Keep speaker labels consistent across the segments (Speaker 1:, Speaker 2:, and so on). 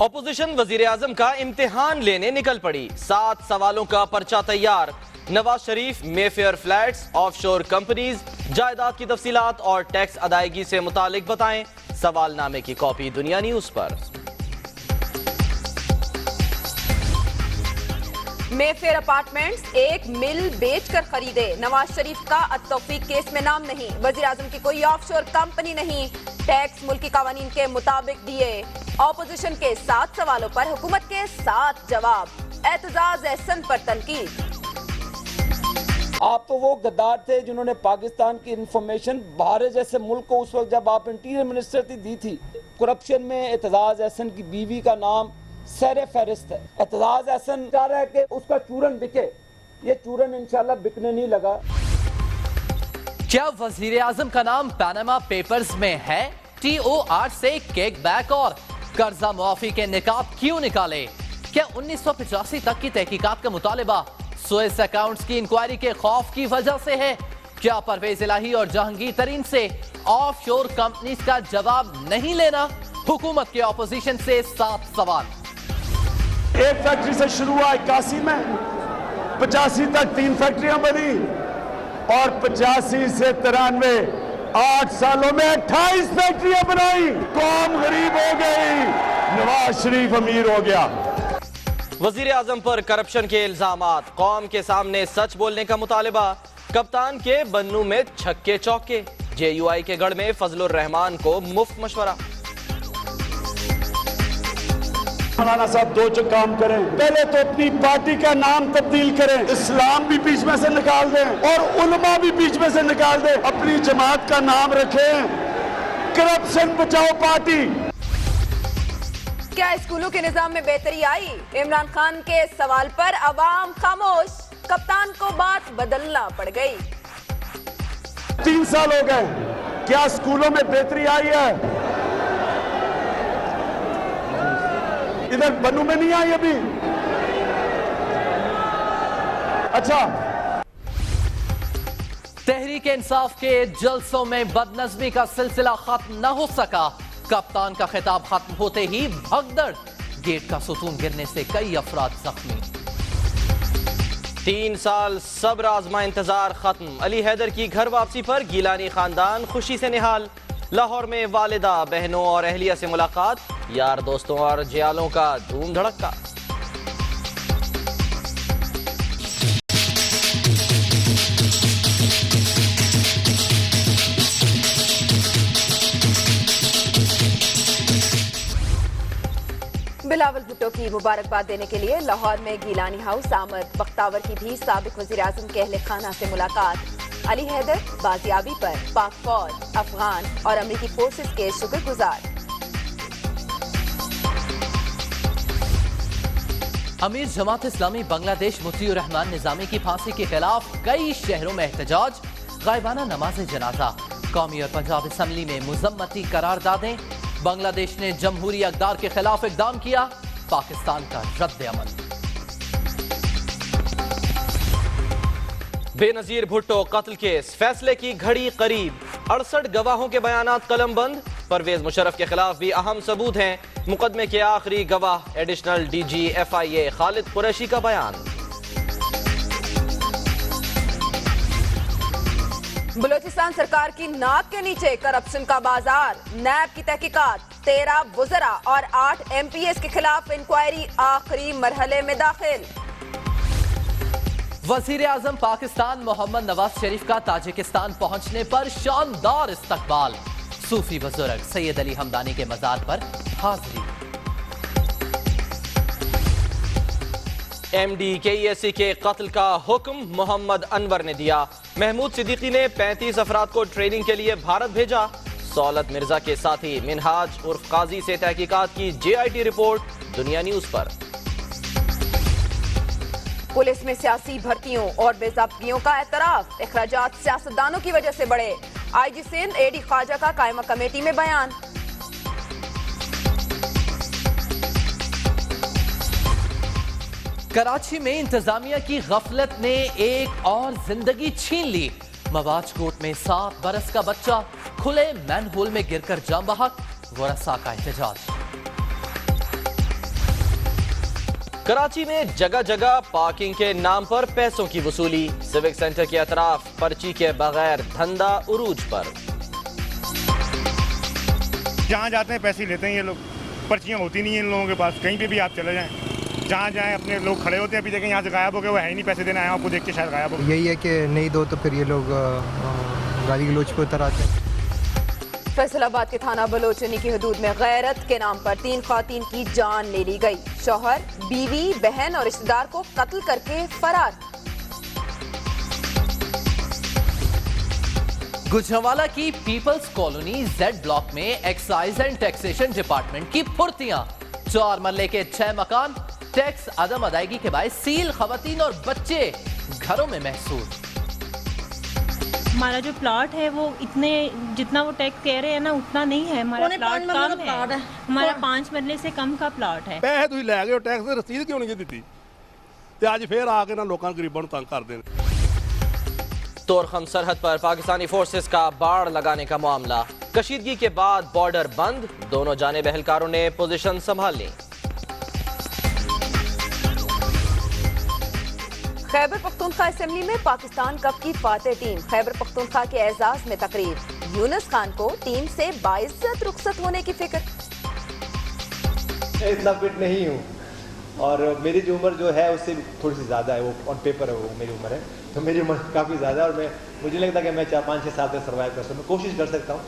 Speaker 1: Opposition वजीर आजम का इम्तिहान लेने निकल पड़ी। 7 सवालों का पर्चा तैयार। Nawaz Sharif Mayfair flats, offshore companies, जायदाद की तफसीलात और टैक्स अदायगी से मुतालिक बताएं। सवालनामे की कॉपी दुनिया न्यूज पर।
Speaker 2: मेफेयर अपार्टमेंट्स एक मिल बेचकर खरीदे। नवाज शरीफ का अत-तौफीक केस में नाम नहीं। वजीर आजम की कोई ऑफशोर कंपनी नहीं। टैक्स मुल्की कानून के मुताबिक दिए। ऑपोजिशन के 7 सवालों पर हुकूमत के 7 जवाब। एतजाज एहसन पर तनकीद।
Speaker 3: आप तो वो गद्दार थे जिन्होंने पाकिस्तान की इंफॉर्मेशन भारत जैसे मुल्क को उस वक्त जब आप इंटीरियर मिनिस्टर थी दी थी। करप्शन में एतजाज एहसन की बीवी का नाम सरे फहरिस्त है। एतजाज एहसन चाह रहा है कि उसका चूरन बिके। ये चूरन इंशाल्लाह बिकने नहीं लगा।
Speaker 4: क्या वजीर आजम का नाम पैनामा पेपर्स में है? TOR से केक बैक और कर्जा मुआफी के निकाब क्यों निकाले? क्या 1985 तक की तहकीकात का मुतालिबा सुएज अकाउंट्स की इंक्वायरी के खौफ की वजह से है? क्या परवेज इलाही और जहांगीर तरीन से ऑफशोर कंपनीज का जवाब नहीं लेना? हुकूमत के ऑपोजिशन से 7 सवाल।
Speaker 5: एक फैक्ट्री से शुरू हुआ 81 में, 85 तक 3 फैक्ट्रियां बनी और 85 से 93 8 सालों में 28 फैक्ट्रियां बनाई। कौम गरीब हो गई, नवाज शरीफ अमीर हो गया।
Speaker 1: वजीर आजम पर करप्शन के इल्जामात, कौम के सामने सच बोलने का मुतालिबा। कप्तान के बन्नू में छक्के चौके। JUI के गढ़ में फजलुर रहमान को मुफ्त मशवरा।
Speaker 5: मौलाना साहब 2 काम करें। पहले तो अपनी पार्टी का नाम तब्दील करें, इस्लाम भी बीच में से निकाल दें और उलमा भी बीच में से निकाल दें। अपनी जमात का नाम रखें करप्शन बचाओ पार्टी।
Speaker 2: क्या स्कूलों के निजाम में बेहतरी आई? इमरान खान के सवाल पर अवाम खामोश। कप्तान को बात बदलना पड़ गई।
Speaker 5: 3 साल हो गए, क्या स्कूलों में बेहतरी आई है? इधर बन्नू में नहीं आई अभी। अच्छा,
Speaker 4: तहरीक इंसाफ के जलसों में बदनज़मी का सिलसिला खत्म न हो सका। कप्तान का खिताब खत्म होते ही भगदड़। गेट का सुतून गिरने से कई अफराद जख्मी।
Speaker 1: 3 साल सब्र आजमा इंतजार खत्म। अली हैदर की घर वापसी पर गिलानी खानदान खुशी से निहाल। लाहौर में वालिदा, बहनों और अहलिया से मुलाकात। यार दोस्तों और जियालों का धूम धड़का।
Speaker 2: बिलावल भुट्टो की मुबारकबाद देने के लिए लाहौर में गिलानी हाउस आमद। बख्तावर की भी साबिक वजीर आजम के अहले खाना से मुलाकात। अली हैदर बाजियाबी पर पाक फौज, अफगान और अमरीकी फोर्सेस के शुक्रगुजार।
Speaker 4: अमीर जमात इस्लामी बांग्लादेश मुफ्ती रहमान निजामी की फांसी के खिलाफ कई शहरों में एहतजाज। गायबाना नमाज जनाजा। कौमी और पंजाब असम्बली में मुजम्मती करारदादें। बांग्लादेश ने जमहूरी अक़दार के खिलाफ इक़दाम किया। पाकिस्तान का रद्द अमल।
Speaker 1: बेनजीर भुट्टो कत्ल केस, फैसले की घड़ी करीब। 68 गवाहों के बयानात कलमबंद। परवेज मुशर्रफ के खिलाफ भी अहम सबूत हैं। मुकदमे के आखिरी गवाह additional DG FIA Khalid Qureshi का बयान।
Speaker 2: बलोचिस्तान सरकार की नाक के नीचे करप्शन का बाजार। नैब की तहकीकात। 13 वुज़रा और 8 MPs के खिलाफ इंक्वायरी आखिरी मरहले में दाखिल।
Speaker 4: वजीर आजम पाकिस्तान मोहम्मद नवाज शरीफ का ताजिकिस्तान पहुंचने पर शानदार इस्तकबाल। सूफी बुजुर्ग सैयद अली हमदानी के मज़ार पर हाजिरी।
Speaker 1: MD KESC के कत्ल का हुक्म मोहम्मद अनवर ने दिया। महमूद सिद्दीकी ने 35 अफराद को ट्रेनिंग के लिए भारत भेजा। सौलत मिर्जा के साथी मिनहाज उर्फ काजी से तहकीकात की JIT रिपोर्ट दुनिया न्यूज पर।
Speaker 2: पुलिस में सियासी भर्तियों और बेज़ाब्तियों का एतराफ। इखराजात सियासतदानों की वजह से बढ़े। IG सिंध AD ख्वाजा का कायमा कमेटी में बयान।
Speaker 4: कराची में इंतजामिया की गफलत ने एक और जिंदगी छीन ली। मवाज कोट में 7 बरस का बच्चा खुले मैनहोल में गिरकर जाम बहक। वरसा का एहतजाज।
Speaker 1: कराची में जगह जगह पार्किंग के नाम पर पैसों की वसूली। सिविक सेंटर के अतराफ पर्ची के बगैर धंधा उरूज पर।
Speaker 6: जहाँ जाते हैं पैसे लेते हैं ये लोग, पर्चियाँ होती नहीं है इन लोगों के पास। कहीं पे भी आप चले जाएं, जहाँ जाएं अपने लोग खड़े होते हैं, अभी देखें यहाँ से गायब हो गए, वो है ही नहीं, पैसे देने आए आपको देख के शायद गायब हो गए।
Speaker 7: यही है कि नहीं दो तो फिर ये लोग गाली गलोच पे उतर आते हैं।
Speaker 2: फैसलाबाद के थाना बलोचनी की हदूद में गैरत के नाम पर 3 ख़वातीन की जान ले ली गई। शौहर, बीवी, बहन और रिश्तेदार को कत्ल करके फरार।
Speaker 4: गुजरांवाला की पीपल्स कॉलोनी जेड ब्लॉक में एक्साइज एंड टैक्सेशन डिपार्टमेंट की फुर्तियां। 4 मरले के 6 मकान टैक्स अदम अदायगी के बाद सील, खवातीन और बच्चे घरों में महसूस।
Speaker 8: हमारा जो प्लॉट है वो इतने जितना वो टैक्स कह रहे हैं ना उतना नहीं है। हमारा प्लॉट कम है, हमारा 5 मरले से कम का प्लॉट है।
Speaker 9: पैसे तुम लै गए टैक्स की रसीद क्यों नहीं दी? अज फिर आके ना लोगों गरीबों तंग कर दें।
Speaker 1: तोरखम सरहद पर पाकिस्तानी फोर्सेस का बाड़ लगाने का मामला। कशीदगी के बाद बॉर्डर बंद, दोनों जानिब एहलकारों ने पोजीशन संभाल ली।
Speaker 2: खैबर पख्तूनख्वा असेंबली में पाकिस्तान कप की फातेह टीम। खैबर पख्तूनख्वा के एजाज में तकरीब। यूनुस खान को टीम से बाइज्जत रुखसत होने की फिक्र।
Speaker 10: इतना फिट नहीं हूँ और मेरी जो उम्र जो है उससे थोड़ी सी ज़्यादा है, वो ऑन पेपर है, वो मेरी उम्र है, तो मेरी उम्र काफ़ी ज़्यादा है और मुझे लगता है कि मैं 4-5-6 साल तक सर्वाइव कर सकता हूँ। कोशिश कर सकता हूँ,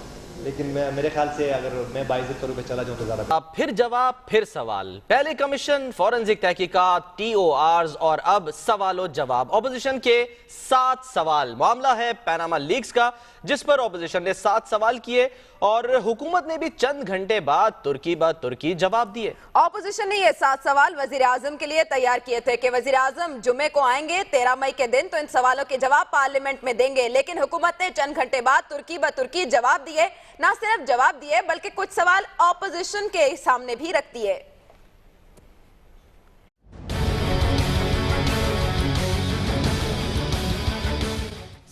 Speaker 10: लेकिन मेरे ख्याल से अगर मैं बाइज्जत करूँ पे चला जाऊँ तो ज़्यादा।
Speaker 1: अब फिर जवाब फिर सवाल। पहले कमीशन, फॉरेंसिक तहकीकात, TORs और अब सवालों जवाब। ऑपोजिशन के 7 सवाल। मामला है पैनामा लीक्स का, जिस पर ऑपोजिशन ने 7 सवाल किए और हुकूमत ने भी चंद घंटे बाद तुर्की ब तुर्की जवाब दिए।
Speaker 2: ऑपोजिशन ने ये 7 सवाल वजीर आजम के लिए तैयार किए थे कि वजीर आजम जुमे को आएंगे 13 मई के दिन, तो इन सवालों के जवाब पार्लियामेंट में देंगे। लेकिन हुकूमत ने चंद घंटे बाद तुर्की ब तुर्की जवाब दिए। ना सिर्फ जवाब दिए बल्कि कुछ सवाल ऑपोजिशन के सामने भी रख दिए।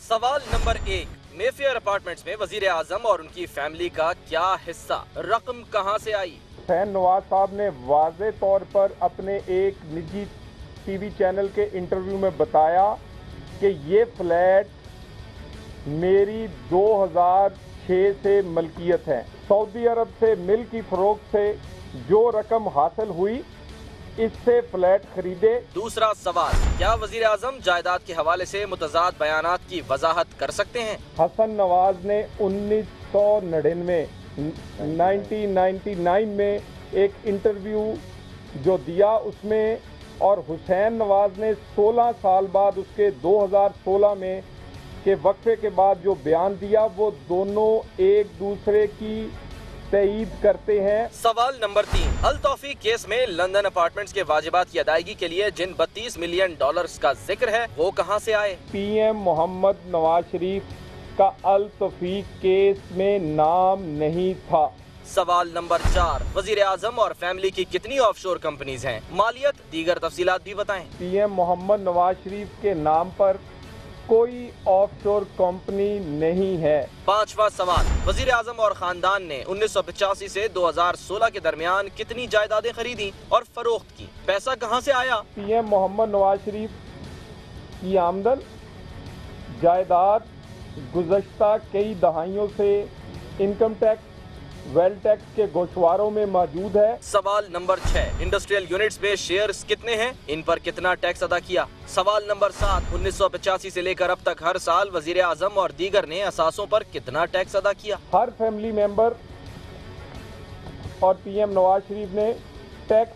Speaker 1: सवाल नंबर 1, मेफेयर अपार्टमेंट्स में वजीर आजम और उनकी फैमिली का क्या हिस्सा, रकम कहां से आई?
Speaker 11: हुसैन नवाज साहब ने वाज़े तौर पर अपने एक निजी टीवी चैनल के इंटरव्यू में बताया कि ये फ्लैट मेरी 2006 से मलकियत है। सऊदी अरब से मिल की फरोख्त से जो रकम हासिल हुई इससे फ्लैट खरीदे।
Speaker 1: दूसरा सवाल, क्या वजीर आजम जायदाद के हवाले से मुतजाद बयानात की वजाहत कर सकते हैं?
Speaker 11: हसन नवाज ने 1999 में एक इंटरव्यू जो दिया उसमें, और हुसैन नवाज ने 16 साल बाद उसके 2016 में के वक्फे के बाद जो बयान दिया, वो दोनों एक दूसरे की तईद करते हैं।
Speaker 1: सवाल नंबर 3, अल तौफीक केस में लंदन अपार्टमेंट्स के वाजिबात की अदायगी के लिए जिन $32 मिलियन का जिक्र है वो कहां से आए?
Speaker 11: PM मोहम्मद नवाज शरीफ का अल तौफीक केस में नाम नहीं था।
Speaker 1: सवाल नंबर 4, वजीर आजम और फैमिली की कितनी ऑफशोर कंपनीज हैं? मालियत, दीगर तफसीलात भी बताएं।
Speaker 11: PM मोहम्मद नवाज शरीफ के नाम पर कोई ऑफशोर कंपनी नहीं है।
Speaker 1: 5वां सवाल, वजीर आजम और खानदान ने 1985 से 2016 के दरमियान कितनी जायदादें खरीदी और फरोख्त की? पैसा कहां से आया?
Speaker 11: PM मोहम्मद नवाज शरीफ की आमदन, जायदाद गुज़श्ता कई दहाइयों से इनकम टैक्स, वेल्थ टैक्स के गोशवारों में मौजूद है।
Speaker 1: सवाल नंबर 6, इंडस्ट्रियल यूनिट्स में शेयर्स कितने हैं? इन पर कितना टैक्स अदा किया? सवाल नंबर 7, 1985 से लेकर अब तक हर साल वजीर आजम और दीगर ने असासों पर कितना टैक्स अदा किया?
Speaker 11: हर फैमिली मेंबर और PM नवाज शरीफ ने टैक्स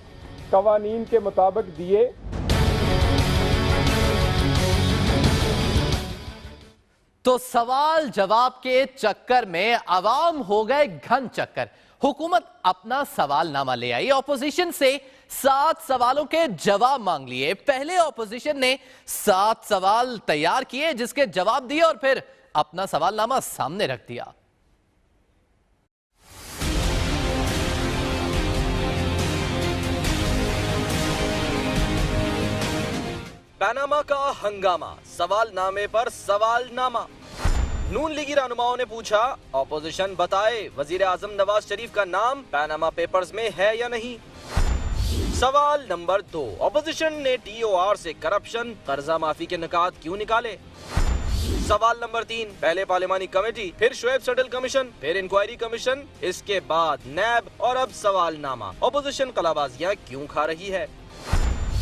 Speaker 11: कवानीन के मुताबिक दिए।
Speaker 4: तो सवाल जवाब के चक्कर में अवाम हो गए घन चक्कर। हुकूमत अपना सवालनामा ले आई, ऑपोजिशन से 7 सवालों के जवाब मांग लिए। पहले ऑपोजिशन ने 7 सवाल तैयार किए, जिसके जवाब दिए और फिर अपना सवालनामा सामने रख दिया।
Speaker 1: पैनामा का हंगामा, सवालनामे पर सवालनामा। नून लीगी रहनुमाओं ने पूछा, ऑपोजिशन बताए वजीर आजम नवाज शरीफ का नाम पैनामा पेपर्स में है या नहीं? सवाल नंबर 2, ऑपोजिशन ने TOR से करप्शन, कर्जा माफी के निकात क्यों निकाले? सवाल नंबर 3, पहले पार्लिमानी कमेटी, फिर शुएब सेटल कमीशन, फिर इंक्वायरी कमीशन, इसके बाद नैब और अब सवालनामा, ऑपोजिशन कलाबाजियां क्यों खा रही है?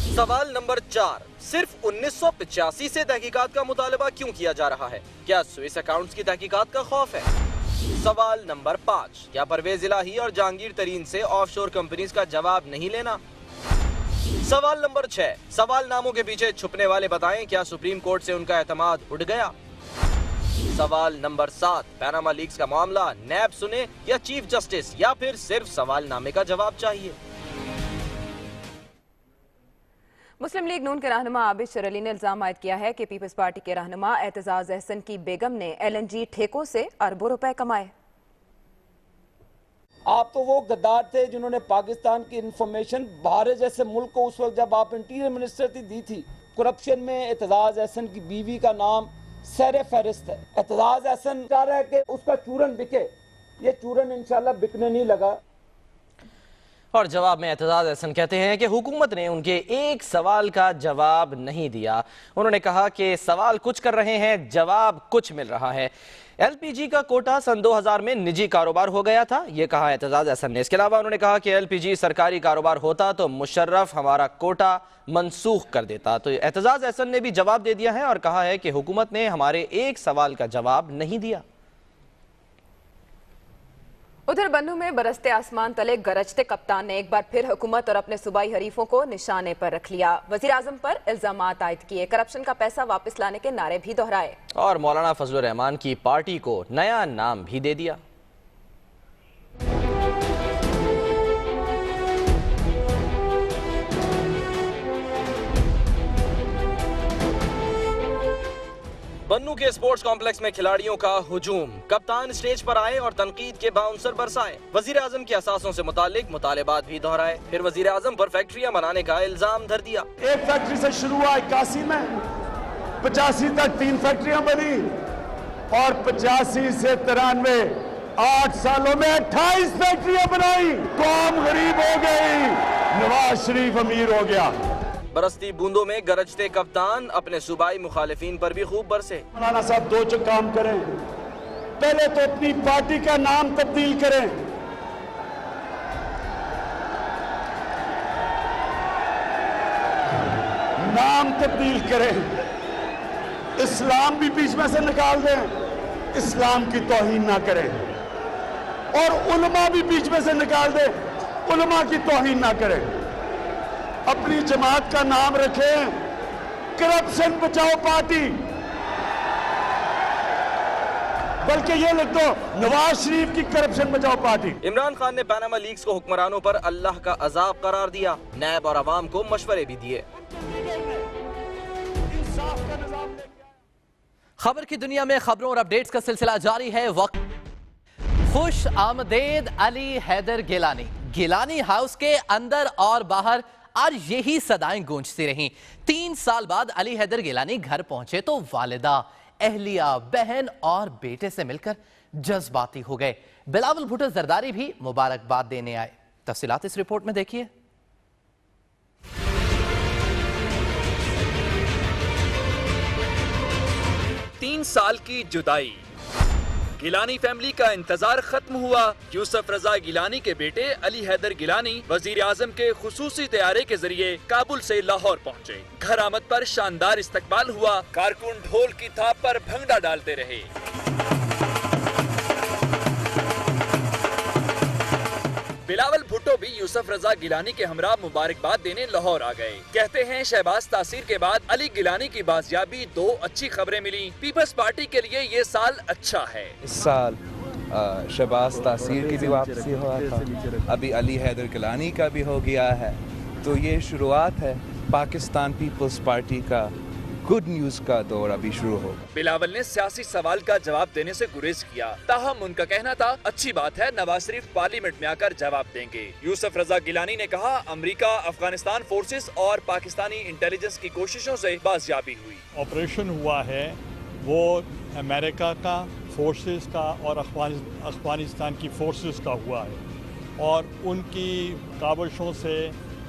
Speaker 1: सवाल नंबर 4, सिर्फ 1985 से तहकीकात का मुतालबा क्यों किया जा रहा है? क्या स्विस अकाउंट्स की तहकीकात का खौफ है? सवाल नंबर 5, क्या परवेज इलाही और जहांगीर तरीन से ऑफशोर कंपनीज का जवाब नहीं लेना? सवाल नंबर 6, सवालनामों के पीछे छुपने वाले बताएं, क्या सुप्रीम कोर्ट से उनका एतमाद उठ गया? सवाल नंबर 7, पैनामा लीक्स का मामला नैब सुने या चीफ जस्टिस, या फिर सिर्फ सवालनामे का जवाब चाहिए?
Speaker 2: मुस्लिम लीग नून के रहनुमा आबिद शर अली ने इल्जाम आयद किया है कि पीपल्स पार्टी के रहनुमा एतजाज अहसन की बेगम ने LNG ठेकों से अरबों रुपए कमाए।
Speaker 3: आप तो वो गद्दार थे जिन्होंने पाकिस्तान की इंफॉर्मेशन भारत जैसे मुल्क को उस वक्त जब आप इंटीरियर मिनिस्टर थी दी थी। करप्शन में एतजाज अहसन की बीवी का नाम सर फहरिस्त है। एतजाज अहसन चाह रहा है कि उसका चूरन बिके, ये चूरन इंशाल्लाह बिकने नहीं लगा।
Speaker 1: और जवाब में एतजाज अहसन कहते हैं कि हुकूमत ने उनके एक सवाल का जवाब नहीं दिया। उन्होंने कहा कि सवाल कुछ कर रहे हैं, जवाब कुछ मिल रहा है। LPG का कोटा सन 2000 में निजी कारोबार हो गया था, ये कहा एतजाज अहसन ने। इसके अलावा उन्होंने कहा कि LPG सरकारी कारोबार होता तो मुशर्रफ हमारा कोटा मनसूख कर देता। तो एतजाज अहसन ने भी जवाब दे दिया है और कहा है कि हुकूमत ने हमारे एक सवाल का जवाब नहीं दिया।
Speaker 2: उधर बन्नू में बरसते आसमान तले गरजते कप्तान ने एक बार फिर हुकूमत और अपने सूबाई हरीफों को निशाने पर रख लिया। वजीर आजम पर इल्जामात आयद किए, करप्शन का पैसा वापस लाने के नारे भी दोहराए
Speaker 1: और मौलाना फजलुर रहमान की पार्टी को नया नाम भी दे दिया। बन्नू के स्पोर्ट्स कॉम्प्लेक्स में खिलाड़ियों का हुजूम, कप्तान स्टेज पर आए और तनकीद के बाउंसर बरसाए। वजीर आजम के असासों से मुतालिक मुतालिबात भी दोहराए। फिर वजीर आजम पर फैक्ट्रियां बनाने का इल्जाम धर दिया।
Speaker 5: एक फैक्ट्री से शुरू हुआ 81 में, 85 तक 3 फैक्ट्रियां बनी और 85 से 93 8 सालों में 28 फैक्ट्रियां बनाई। कौम गरीब हो गई, नवाज शरीफ अमीर हो गया।
Speaker 1: बरसती बूंदों में गरजते कप्तान अपने सूबाई मुखालिफिन पर भी खूब बरसे।
Speaker 5: मौलाना साहब 2 काम करें, पहले तो अपनी पार्टी का नाम तब्दील करें। नाम तब्दील करें, इस्लाम भी बीच में से निकाल दें, इस्लाम की तौहीन ना करें, और उलमा भी बीच में से निकाल दें, उलमा की तौहीन ना करें। अपनी जमात का नाम रखें करप्शन बचाओ पार्टी, बल्कि ये लिख दो नवाज शरीफ की करप्शन बचाओ पार्टी।
Speaker 1: इमरान खान ने पैनामा लीक्स को हुक्मरानों पर अल्लाह का अजाब करार दिया। नैब और अवाम को मशवरे भी दिए।
Speaker 4: खबर की दुनिया में खबरों और अपडेट्स का सिलसिला जारी है। वक्त खुश आमदेद अली हैदर गिलानी। गिलानी हाउस के अंदर और बाहर आज यही सदाएं गूंजती रहीं। 3 साल बाद अली हैदर गिलानी घर पहुंचे तो वालिदा, अहलिया, बहन और बेटे से मिलकर जज्बाती हो गए। बिलावल भुट्टो जरदारी भी मुबारकबाद देने आए। तफसीलात इस रिपोर्ट में देखिए।
Speaker 12: 3 साल की जुदाई, गिलानी फैमिली का इंतजार खत्म हुआ। यूसुफ रजा गिलानी के बेटे अली हैदर गिलानी वजीर आजम के खुसूसी तैयारे के जरिए काबुल से लाहौर पहुंचे। घर आमद पर शानदार इस्तकबाल हुआ। कारकुन ढोल की थाप पर भंगड़ा डालते रहे। बिलावल भुट्टो भी यूसुफ रजा गिलानी के हमरा मुबारकबाद देने लाहौर आ गए। कहते हैं शहबाज तासीर के बाद अली गिलानी की बाजियाबी 2 अच्छी खबरें मिली। पीपल्स पार्टी के लिए ये साल अच्छा है।
Speaker 13: इस साल शहबाज तासीर की भी वापसी हुआ था, अभी अली हैदर गिलानी का भी हो गया है, तो ये शुरुआत है पाकिस्तान पीपल्स पार्टी का गुड न्यूज का दौर अभी शुरू हो।
Speaker 12: बिलावल ने सियासी सवाल का जवाब देने से गुरेज किया। ताहम उनका कहना था अच्छी बात है, नवाज शरीफ पार्लियामेंट में आकर जवाब देंगे। यूसुफ रजा गिलानी ने कहा अमेरिका, अफगानिस्तान फोर्सेस और पाकिस्तानी इंटेलिजेंस की कोशिशों से बाजियाबी हुई।
Speaker 14: ऑपरेशन हुआ है वो अमेरिका का, फोर्सेस का और अफगानिस्तान की फोर्सेस का हुआ है, और उनकी काबशों से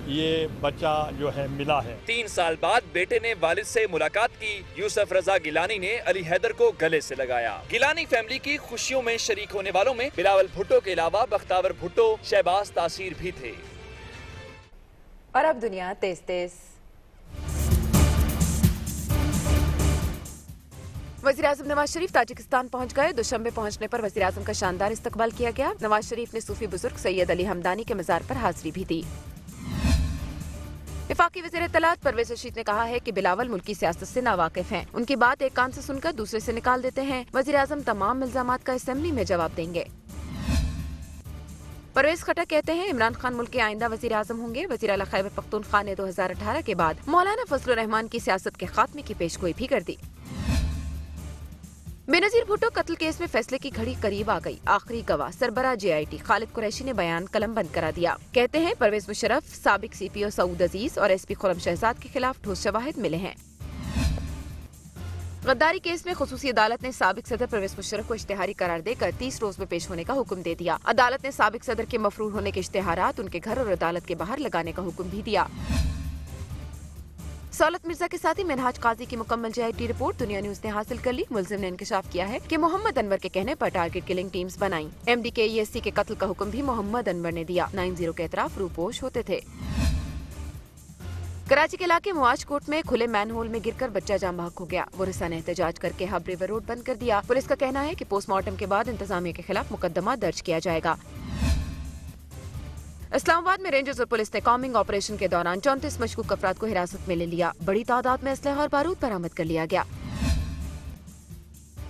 Speaker 14: ये बच्चा जो है मिला है।
Speaker 12: 3 साल बाद बेटे ने वालिद से मुलाकात की। यूसुफ रजा गिलानी ने अली हैदर को गले से लगाया। गिलानी फैमिली की खुशियों में शरीक होने वालों में बिलावल भुट्टो के अलावा बख्तावर भुट्टो, शहबाज तासीर भी थे।
Speaker 2: और अब दुनिया तेज तेज। वज़ीर-ए-आज़म नवाज शरीफ ताजिकिस्तान पहुंच गए। दुशंबे पहुंचने पर वज़ीर-ए-आज़म का शानदार इस्तकबाल किया गया। नवाज शरीफ ने सूफी बुजुर्ग सैयद अली हमदानी के मज़ार पर हाजिरी भी दी। वफाकी वज़ीर इत्तलात परवेज रशीद ने कहा है कि बिलावल मुल्की सियासत से नावाकिफ हैं। उनकी बात एक कान से सुनकर दूसरे से निकाल देते हैं। वज़ीर-ए-आज़म तमाम इल्जामात का असेंबली में जवाब देंगे। परवेज खट्टक कहते हैं इमरान खान मुल्क के आइंदा वज़ीर-ए-आज़म होंगे। वज़ीर आला खैबर पख्तूनख्वा ने 2018 के बाद मौलाना फजलुर रहमान की सियासत के खात्मे की पेशगोई भी कर दी। बेनज़ीर भुट्टो कत्ल केस में फैसले की घड़ी करीब आ गई। आखिरी गवाह सरबराह JIT खालिद कुरैशी ने बयान कलमबंद करा दिया। कहते हैं परवेज मुशर्रफ, साबिक CPO सऊद अजीज और SP खुर्रम शहजाद के खिलाफ ठोस शवाहिद मिले हैं। गद्दारी केस में खुसूसी अदालत ने साबिक सदर परवेज मुशर्रफ को इश्तिहारी करार देकर 30 रोज में पेश होने का हुक्म दे दिया। अदालत ने साबिक सदर के मफरूर होने के इश्तिहारात उनके घर और अदालत के बाहर लगाने का हुक्म भी दिया। सौलत मिर्जा के साथ ही मिनहाज काजी की मुकम्मल JIT रिपोर्ट दुनिया न्यूज ने हासिल कर ली। मुलजिम ने इंकशाफ किया है कि मोहम्मद अनवर के कहने पर टारगेट किलिंग टीम्स बनाई। MD के ESC के कत्ल का हुक्म भी मोहम्मद अनवर ने दिया। 90 के एतराफ रूपोश होते थे। कराची के इलाके मुआज कोट में खुले मैनहोल में गिरकर बच्चा जाम बहक हो गया। वरिसा ने एहतजाज करके हब रिवर रोड बंद कर दिया। पुलिस का कहना है कि पोस्टमार्टम के बाद इंतजामिया के खिलाफ मुकदमा दर्ज किया जाएगा। इस्लामाबाद में रेंजर्स और पुलिस ने कॉम्बिंग ऑपरेशन के दौरान 34 मशकूक अफराद को हिरासत में ले लिया। बड़ी तादाद में असलहा और बारूद बरामद कर लिया गया।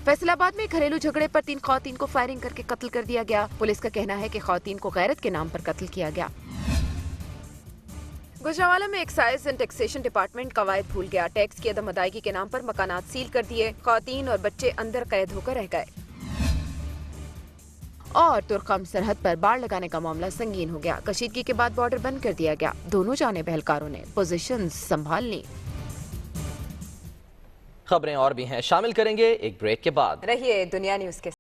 Speaker 2: फैसलाबाद में घरेलू झगड़े पर 3 खवातीन को फायरिंग करके कत्ल कर दिया गया। पुलिस का कहना है कि खवातीन को गैरत के नाम पर कत्ल किया गया। गुजरांवाला में एक्साइज एंड टैक्सेशन डिपार्टमेंट कवायद भूल गया। टैक्स की अदम अदायगी के नाम पर मकानात सील कर दिए। खवातीन और बच्चे अंदर कैद होकर रह गए। और तुर्कम सरहद पर बाड़ लगाने का मामला संगीन हो गया। कशीदगी के बाद बॉर्डर बंद कर दिया गया। दोनों जानिब एहलकारों ने पोजीशन संभाल ली।
Speaker 1: खबरें और भी हैं, शामिल करेंगे एक ब्रेक के बाद।
Speaker 2: रहिए दुनिया न्यूज के